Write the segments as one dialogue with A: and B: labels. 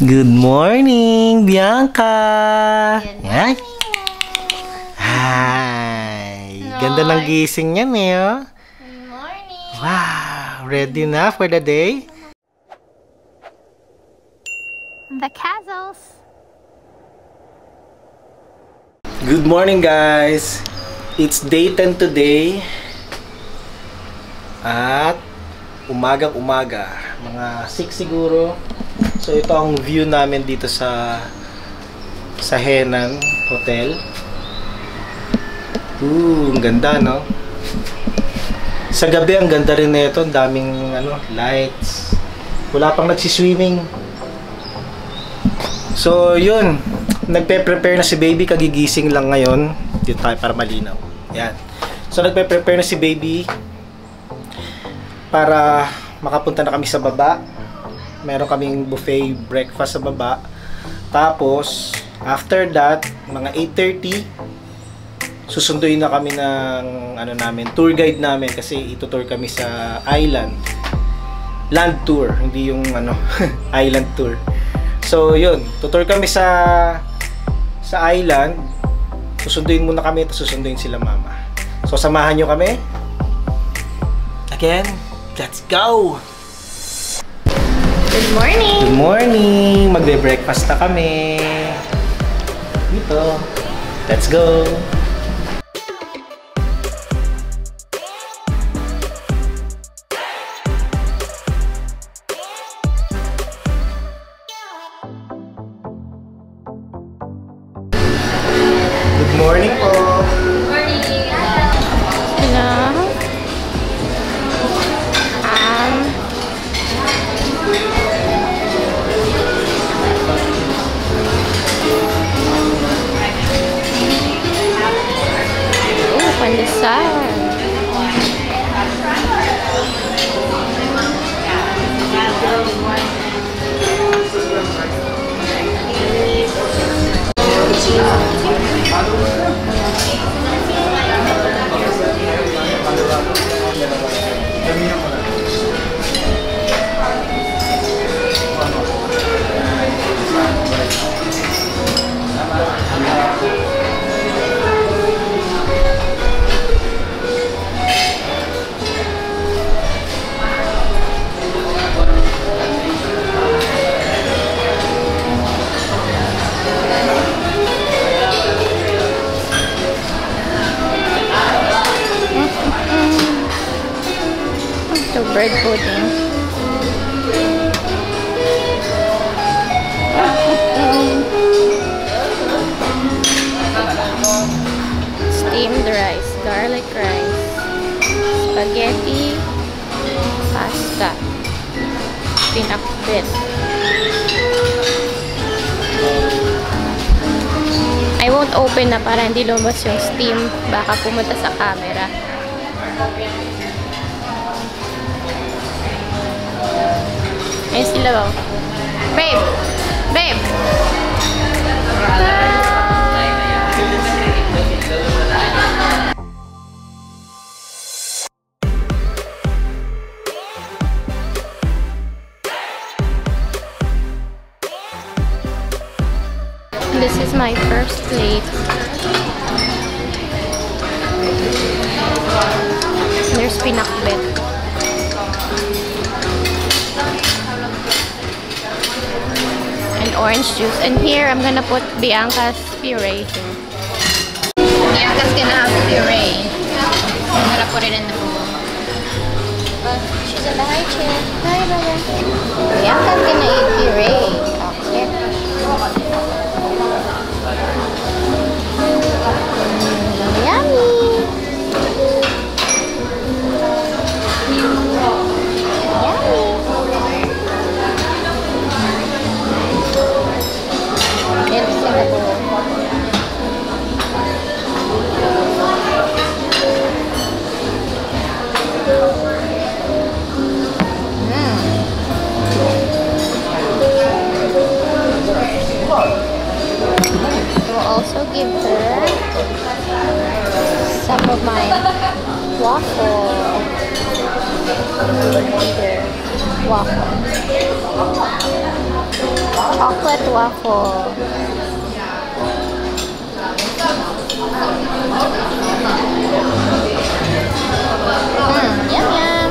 A: Good morning, Bianca!
B: Good morning.
A: Hi! Ganda ng gising niyan eh, oh.
B: Good morning.
A: Wow! Ready na for the day?
B: The castles.
A: Good morning, guys! It's day 10 today. At umagang-umaga. Mga 6 siguro. So, ito ang view namin dito sa Henan Hotel. Ang ganda, no? Sa gabi, ang ganda rin nito. Ang daming lights. Wala pang nagsiswimming. So, yun. Nagpe-prepare na si baby. Kagigising lang ngayon. Dito tayo para malinaw. Yan. So, nagpe-prepare na si baby para makapunta na kami sa baba. Meron kaming buffet breakfast sa baba. Tapos, after that, mga 8:30, susunduin na kami ng tour guide namin kasi itutour kami sa island. Land tour, hindi yung island tour. So, yun. Tutour kami sa island. Susunduin muna kami, tapos susunduin sila mama. So, samahan nyo kami. Again, let's go!
B: Good morning.
A: Good morning! Magbe-breakfast na kami. Dito. Let's go! Good morning po!
B: Good morning. Hello. Pandesal. Bread pudding. Steamed rice, garlic rice, spaghetti, pasta, pinakbet. I won't open na para hindi lumabas yung steam, baka pumunta sa camera. Ayun sila ba? Babe! Babe! This is my first plate. There's pinakbet. Orange juice. And here, I'm gonna put Bianca's puree here. Bianca's gonna have puree. I'm gonna put it in the bowl. She's in the high chair. Hi, brother. Bianca's gonna eat puree. Okay. Yummy! Also give her some of my waffle. Waffle. chocolate waffle. Yum yum.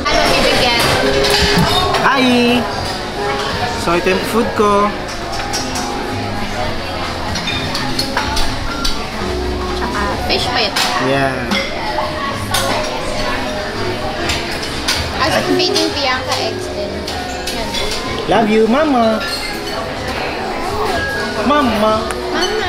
B: Ano bibigyan?
A: Hi! So, ito yung food ko.
B: Tsaka fish pa ito.
A: Yeah.
B: I was feeding Bianca eggs din. Yan.
A: Love you, Mama! Mama!
B: Mama.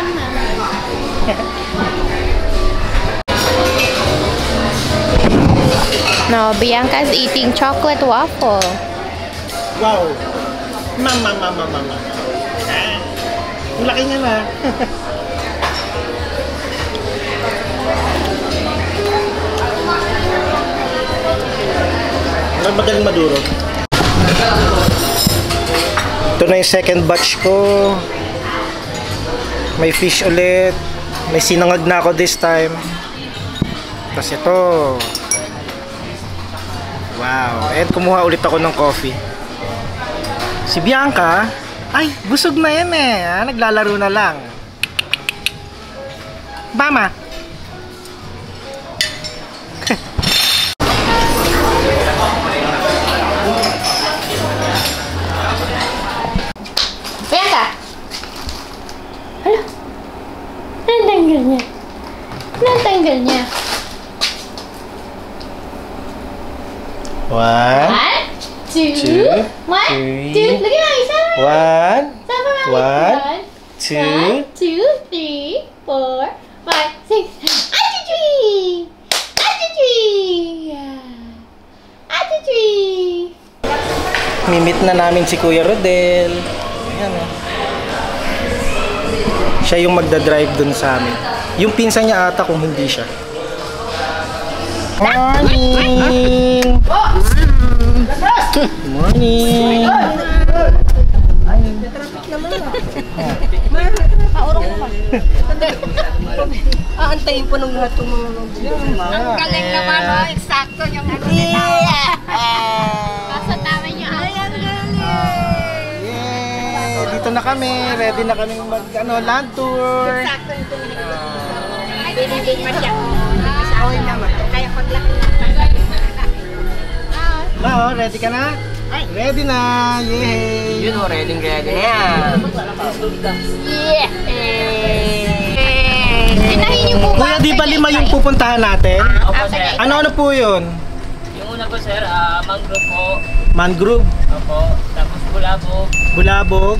B: No, Bianca's eating chocolate waffle.
A: Wow! Mama. Ang laki niya na. Magaling maduro. Ito na yung second batch ko. May fish ulit. May sinangag na ako this time. Tapos ito. Wow. And kumuha ulit ako ng coffee. Si Bianca, ay, busog na yan eh. Naglalaro na lang. Mama.
B: Bianca! Hala? Natanggal niya. Natanggal niya.
A: One,
B: Two. One,
A: three.
B: two. Lagi lang, isa.
A: One,
B: Sama lang.
A: One, two.
B: 1, 2, 3, 4, 5, 6. Atchitri! Atchitri! Atchitri!
A: Mimit na namin si Kuya Rodel. Ayan o. Siya yung magdadrive dun sa amin. Yung pinsan niya ata kung hindi siya. Morning! Morning!
C: Aantayin po ng lahat ng mga
B: Ang galing naman, oh. Eksakto yung ano nila. Kaso tama niyo ako. Ay, ang galing!
A: Yay! Dito na kami. Ready na kami mag land tour.
B: Eksakto yung tumili ko. Binibig pa siya.
C: away naman. Kaya paglaki na.
A: Oh, ready ka na? Ready na! Yay!
C: Yun o, ready na yan.
B: Yeah! Inahin niyo po ba?
A: Kuya, di ba 5 yung pupuntahan natin?
C: Opo, sir.
A: Ano po yun?
C: Yung una po, sir, mangrove po.
A: Mangrove,
C: Opo. Tapos bulabog,
A: Bulabog,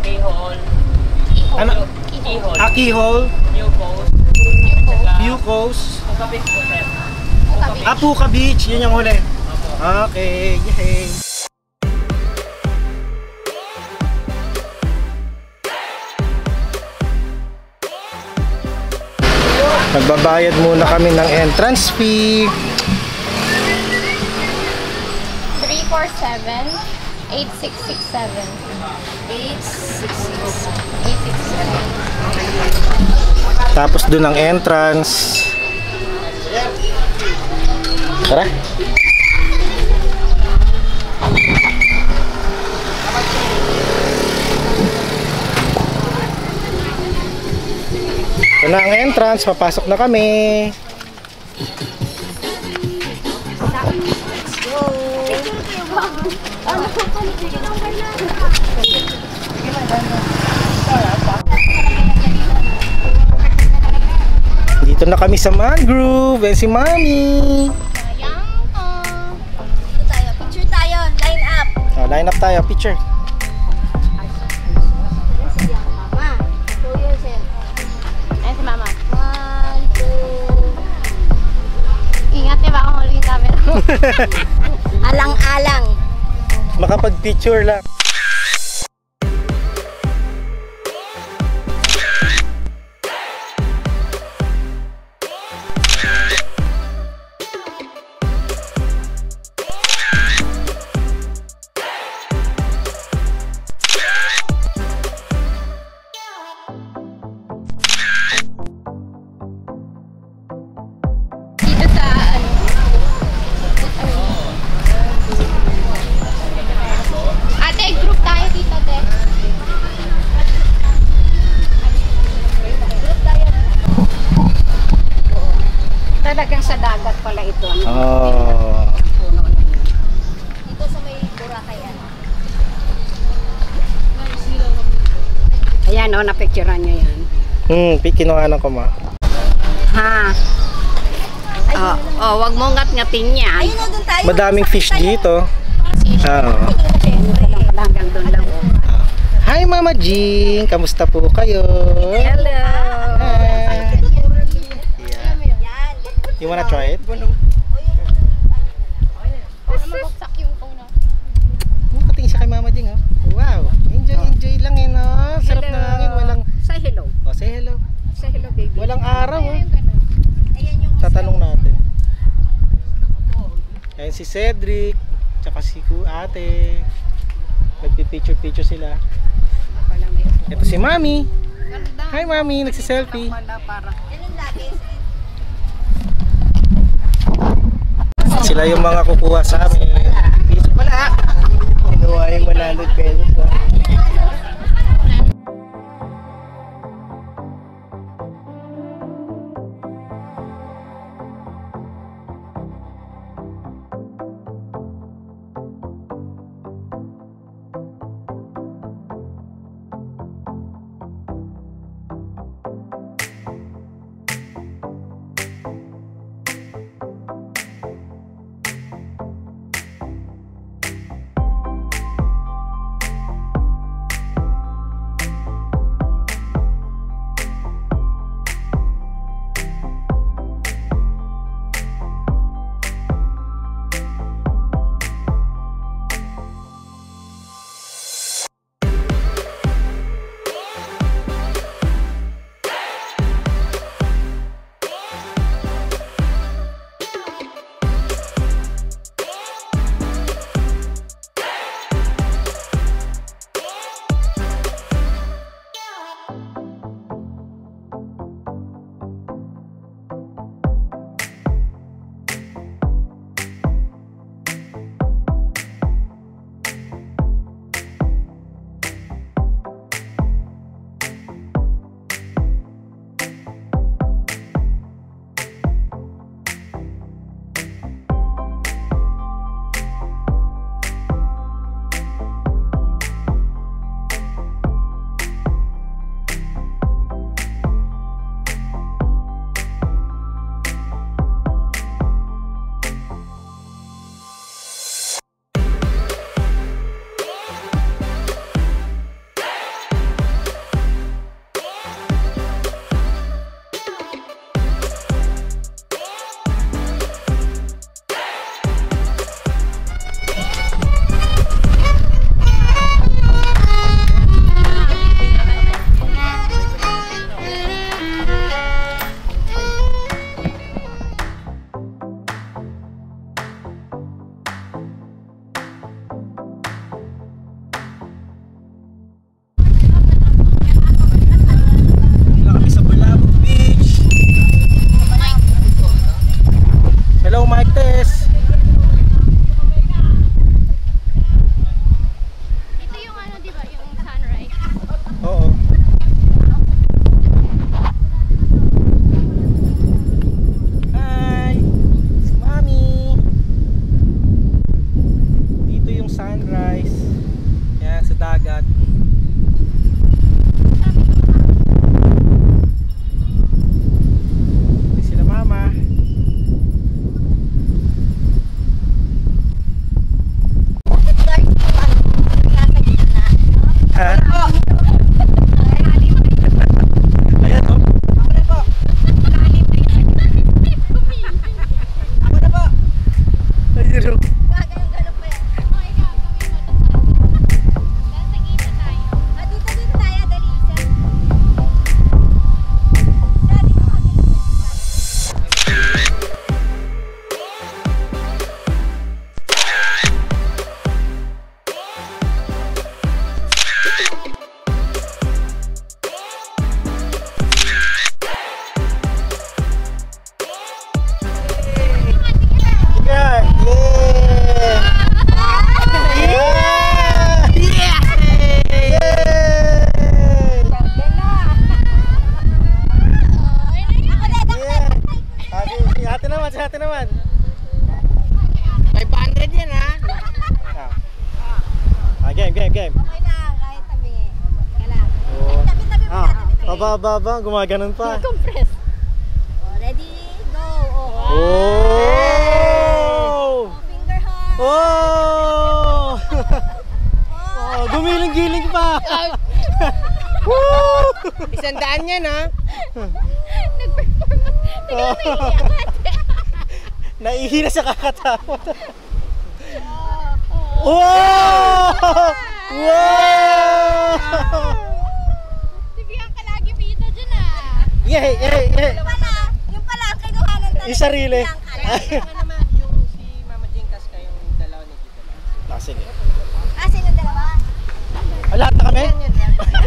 C: keyhole,
A: ano?
C: keyhole,
A: Akihol,
C: new coast,
A: View Coast,
C: Pukabit po, sir.
A: Apuka Beach, yun yung huli.
C: Opo.
A: Okay, yay! Magbabayad muna kami ng entrance fee.
B: 347 8667 8667
A: Tapos doon ang entrance. Tara. Ito na ang entrance, papasok na kami. Dito na kami sa mangrove, si Mami.
B: Picture tayo, line up.
A: Oh, line up tayo, picture.
B: Mama, show yourself. Ayan si Mama. 1, 2. Ingat eh, baka mahuli yung camera mo. Alang-alang.
A: Makapag-picture lang.
D: talagang sa dagat pala ito.
A: Oh.
D: Puno na yun.
B: Dito sa may Boracay ano.
D: Ayan, napicturean niyo yan.
A: Kinuhanan ko ma.
D: Ha? Wag mo ngat-ngatin yan.
B: Ayun na doon tayo.
A: Madaming fish dito. Oo.
D: Hanggang doon lang.
A: Hi Mama Jean, kamusta po kayo?
D: Hello!
A: Hi. You wanna try it?
B: Mabagsak yung phone.
A: Patingin siya kay Mama Jean, oh. Wow, enjoy lang eh, no? Sarap ng hangin, walang...
D: Say hello.
A: Oh, say hello.
D: Say hello, baby.
A: Walang araw, oh.
B: Ayan yung
A: Tatanong natin. Ayan si Cedric, tsaka si ate. Nagpipicture sila. Ito si Mami. Hi Mami, nagsiselfie. Sila yung mga kukuha sa amin. Piso pala. Kinuha yung 100 pesos. natin naman.
C: 500 yan ha.
A: Game.
E: Okay lang, kahit tabi. Kala.
A: Oh.
E: Tabi mo na, tabi.
A: Aba, gumaganon pa.
B: Compress.
E: Oh, ready, go. Oh.
A: Oh!
E: Finger heart.
A: Oh! Oh, gumiling-giling pa. Woo!
C: 100 yan ha.
A: Naihina sa kakatawa. Wow! Wow!
B: Si Bianca lagi bida dyan ah.
A: Yay!
E: Yung pala, kinuhanan talaga.
A: Yung sarili.
C: Ano naman yung si Mama Jinkas kayong dalawa ni Tita.
A: Sige.
E: Sino dalawa?
A: Lahat na kami?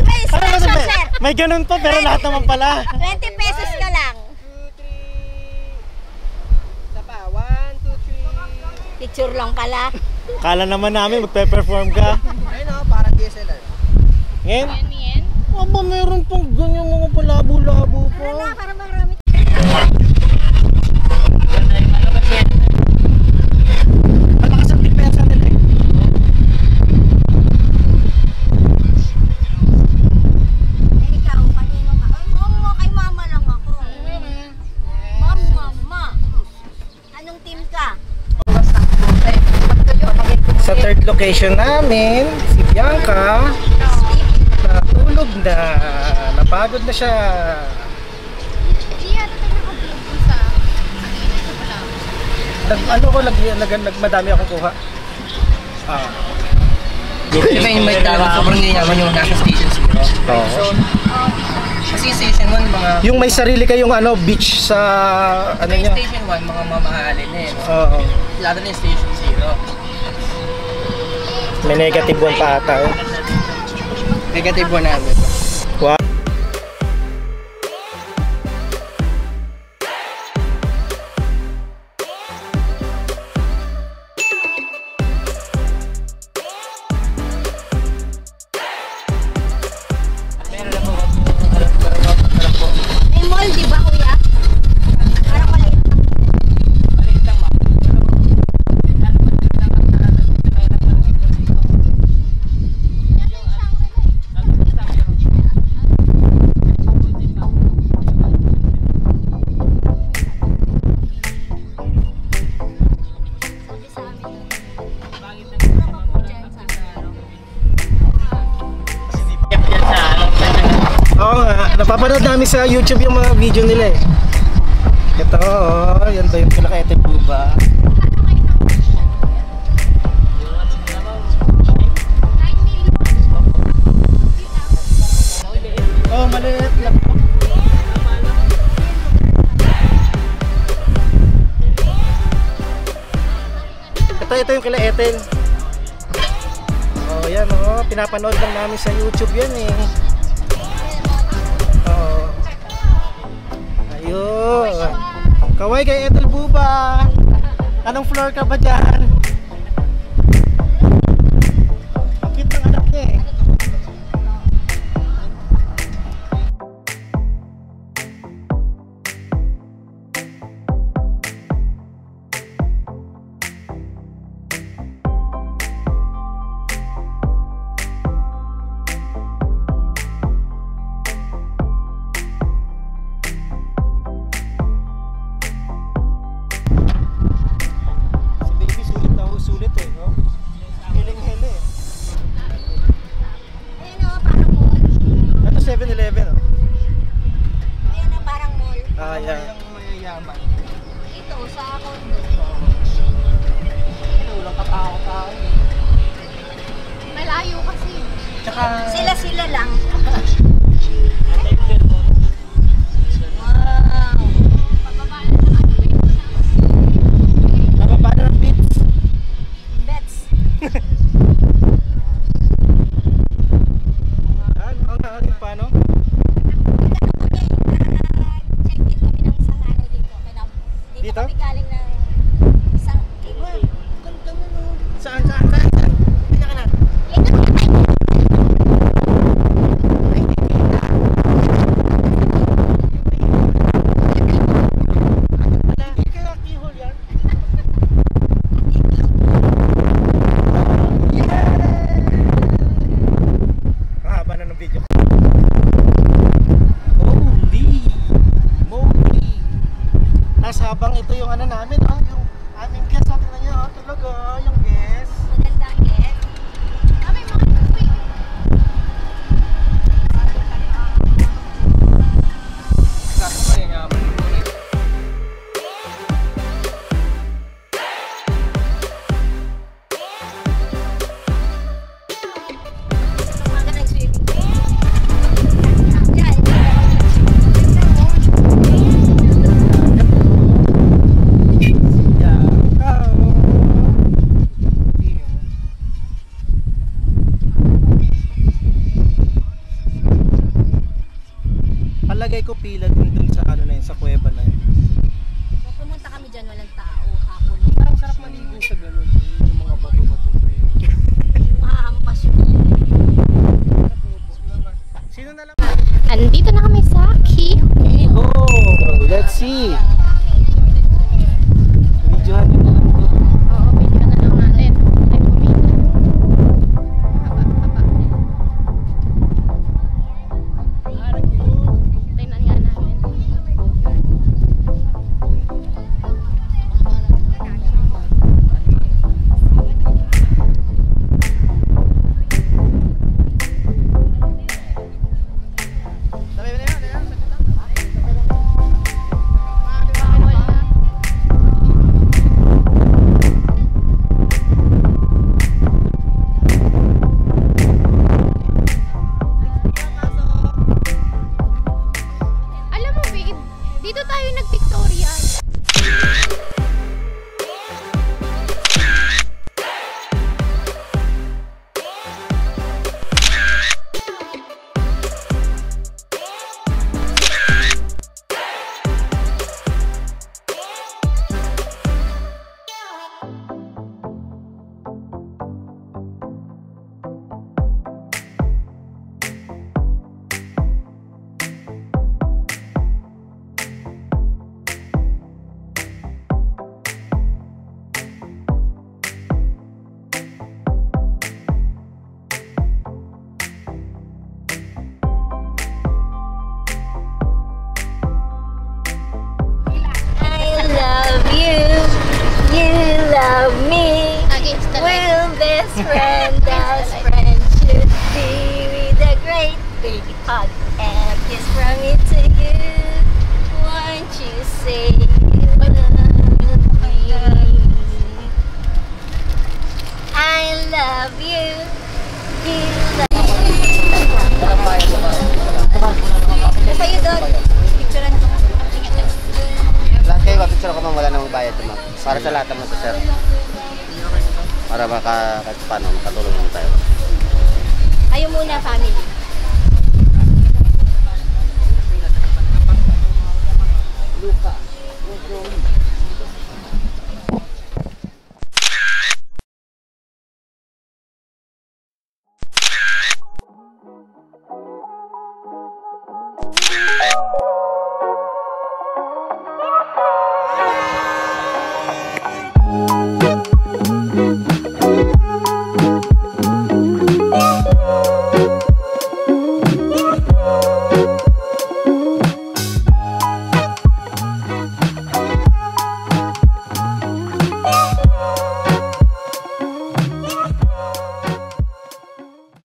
E: May special sir.
A: May ganun pa pero lahat naman pala.
E: 20 pesos ka lang.
C: 2, 3. Isa pa. 1, 2, 3.
E: Picture lang pala.
A: Kala naman namin magpe-perform ka.
C: Ayun o, parang DSLR.
A: Ngayon?
B: Yan.
A: Aba, meron pang ganyan mga palabo-labo pa.
E: Ano na, para marami.
A: Malakas ang depensa nila eh.
E: Ikaw, kanino ka? Ay, mama, kay mama lang ako. Mama. Anong team ka?
A: Sa third location namin, si Bianca, natulog na, napagod na siya.
B: Hindi yata tayo nakablog dun sa
A: Madami akong kuha.
C: Diba yung may tawag sobrang hindi naman yung nasa Station 0?
A: Oo.
C: Kasi Station 1, mga...
A: Yung may sarili kayong beach sa niya.
C: Station 1, mga mamahalin na eh.
A: Oo.
C: Lalo na yung Station 0.
A: May negative one pa ata.
C: Negative 100.
A: Wow.
E: May mall, di ba kuya? Parang maliit.
A: Oo nga, napapanood namin sa YouTube yung mga video nila eh. Ito, yan ba yung pinaka-ete buba? Oh, maliit lang. Ito yung kila Ethel. Oh, yan pinapanood lang namin sa YouTube yan eh. Ayun. Kaway kay Ethel Buba. Anong floor ka ba dyan? Ang cute ng anak niya eh. Sulit eh, no? Hiling-hili eh.
E: Ayan o, parang mall.
A: Ito 7-Eleven, oh.
E: Ayan o, parang mall.
A: Yan.
C: Yung mayayaman.
E: Ito, sa condo.
C: Walang katao-tao eh.
B: Malayo kasi.
C: Tsaka...
E: Sila lang.
A: Nababa na ng beats.
E: Bets.
A: Ang paano?
E: Check-in kami ng isang araw dito. Dito
A: Dito?
E: kami galing ng isang... Ganda mo no.
A: Saan? Kanya ka na. Hindi kaya keyhole Tapos habang ito yung ano namin, yung aming guest, tingnan nyo, talaga, yung guest.
E: Magandang guest.
B: Kami mga kape.
E: Umaga nag-swimming.
A: Palagay ko pila dun sa ano na yun, sa kuweba na yun.
E: Kung pumunta kami dyan, walang tao. Hapon.
C: Parang sarap maligo sa ganun. Yung mga bato-bato pa yun.
E: Mahampas yung
A: Sino na lang?
B: Andito na kami sa Kihon.
A: Oh, let's see. Videohan nyo na lang ito.
B: Oo, video na lang natin. Ay, pumila. Haba. Tingnan nga natin. Alam mo, babe, dito tayo nag-pictorial.
E: I love you. You love me.
B: Against the light.
E: Well, best friend should be with a great big hug and kiss from me to you. Won't you say you love me? I love you. You love me. Sa'yo doon. Picturean ko.
F: Lahat kayo, picture ko, ma'am, wala namang bayad to, ma'am. Para sa lahat naman to, sir. Para kahit paano, makatulong naman tayo.
E: Ayaw muna, family.
F: Luka.